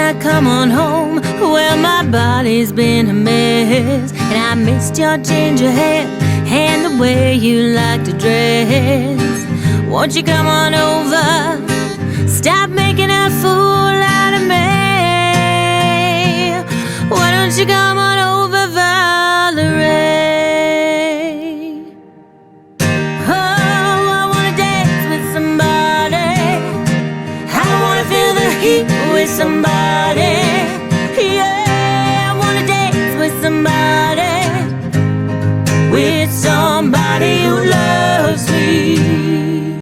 I come on home, well, my body's been a mess. And I missed your ginger hair and the way you like to dress. Won't you come on over? Stop making a fool out of me. Why don't you come on